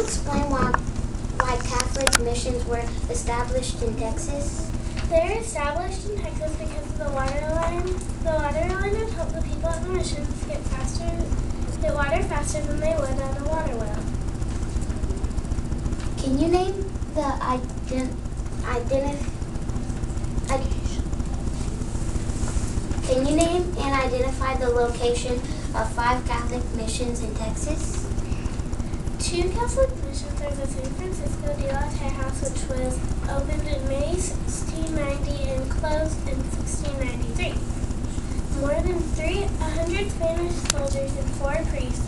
explain why Catholic missions were established in Texas? They're established in Texas because of the water line. The water line would help the people at the missions get water faster than they would at a water well. Can you name Can you name and identify the location of 5 Catholic missions in Texas? 2 Catholic missions are the San Francisco de la House, which was opened in May 1690 and closed in 1693. More than 300 Spanish soldiers and 4 priests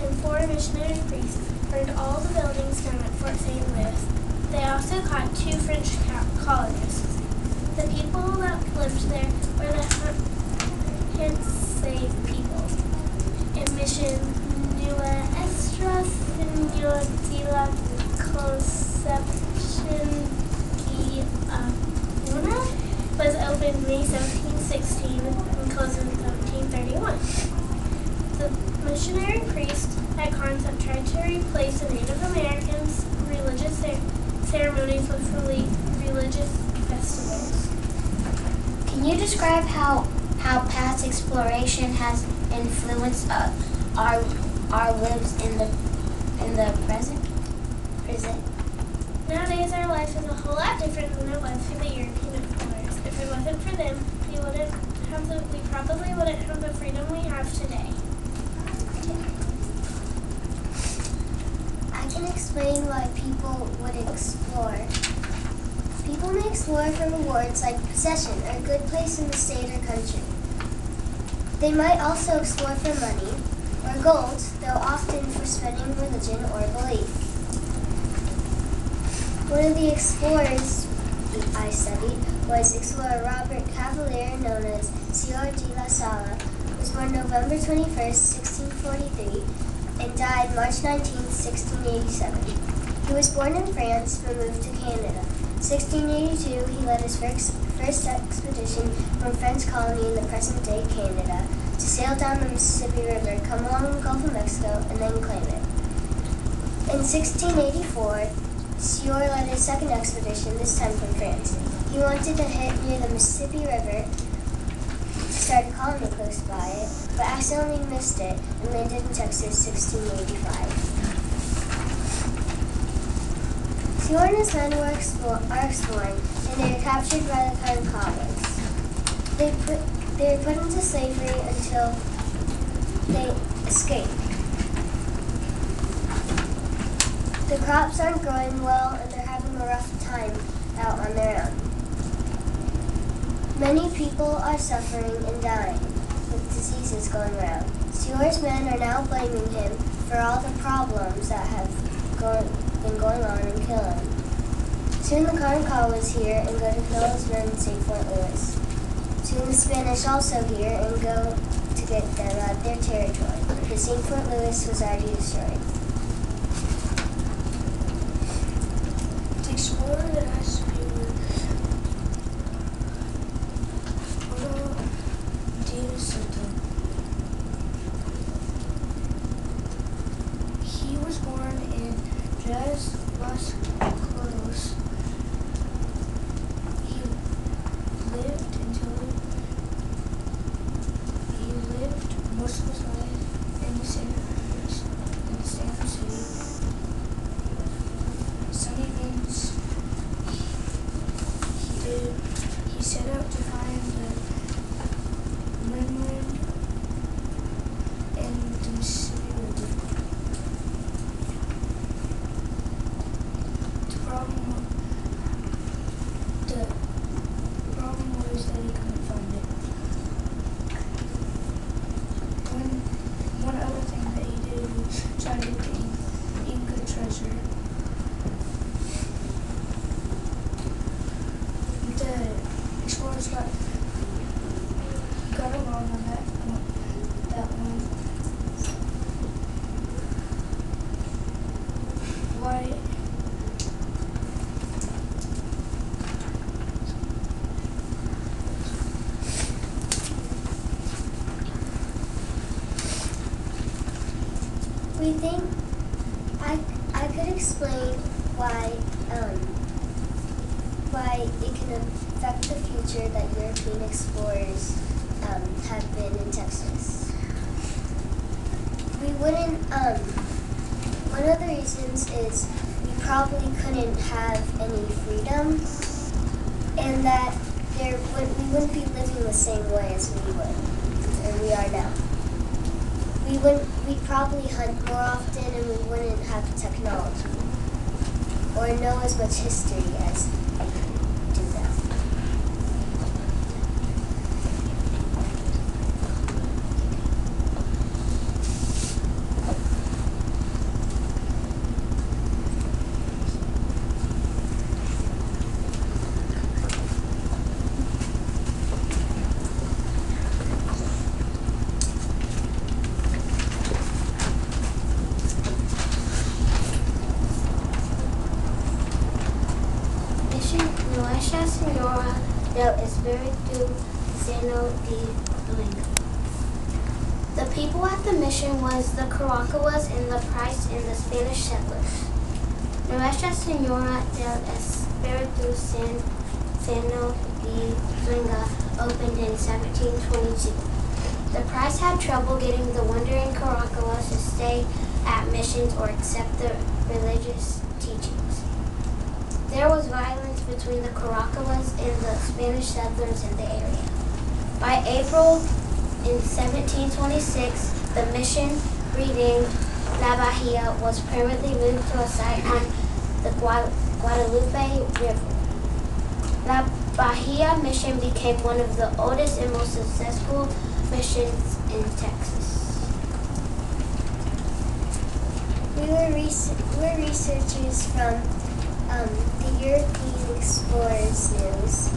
and 4 missionary priests burned all the buildings down at Fort St. Louis. They also caught 2 French colonists. The people that lived there were the hand-slave people. In Mission Nuestra Señora de la Concepción y Una was opened May 1716 and closed in 1731. The missionary priest at Concept tried to replace the Native Americans' religious ceremonies with religious festivals. Can you describe how past exploration has influenced our lives in the present? Nowadays, our life is a whole lot different than it was for the European explorers. If it wasn't for them, we probably wouldn't have the freedom we have today. I can explain why people would explore. People may explore for rewards like possession or a good place in the state or country. They might also explore for money or gold, though often for spreading religion or belief. One of the explorers I studied was explorer Robert Cavalier, known as Sieur de la Salle, who was born November 21st, 1643, and died March 19th, 1687. He was born in France but moved to Canada. 1682, he led his first expedition from French colony in the present-day Canada to sail down the Mississippi River, come along the Gulf of Mexico, and then claim it. In 1684, Sieur led his second expedition, this time from France. He wanted to hit near the Mississippi River to start a colony close by it, but accidentally missed it and landed in Texas 1685. Sieur and his men are exploring, and they are captured by the Conquistadors. They are put into slavery until they escape. The crops aren't growing well, and they're having a rough time out on their own. Many people are suffering and dying, with diseases going around. Sieur's men are now blaming him for all the problems that have been going on and killing him. Soon the Conquistadors here and go to kill his men and save Fort Lewis. Soon the Spanish also here and go to get them out of their territory, because St. Fort Lewis was already destroyed. The explorer that I studied with he was born in Las Cruces. He lived most of his life in the same city. Some evenings he set out to find the mainland and the Mississippi River. The problem was that he couldn't find it. One other thing that he did was try to get the Inca treasure. The explorers got along on that one. Why? We think I could explain why it can affect the future that European explorers have been in Texas. We wouldn't. One of the reasons is we probably couldn't have any freedom, and that we wouldn't be living the same way as we are now. We'd probably hunt more often, and we wouldn't have technology or know as much history as we do now. Nuestra Señora del Espíritu Santo de Domingo. The people at the mission was the Caracawas and the Price and the Spanish settlers. Nuestra Señora del Espíritu Santo de Domingo opened in 1722. The Price had trouble getting the wandering Caracawas to stay at missions or accept the religious teachings. There was violence between the Caracawas and the Spanish settlers in the area. By April in 1726, the mission, renamed La Bahia, was permanently moved to a site on the Guadalupe River. La Bahia mission became one of the oldest and most successful missions in Texas. We're researchers from the European Explorers News.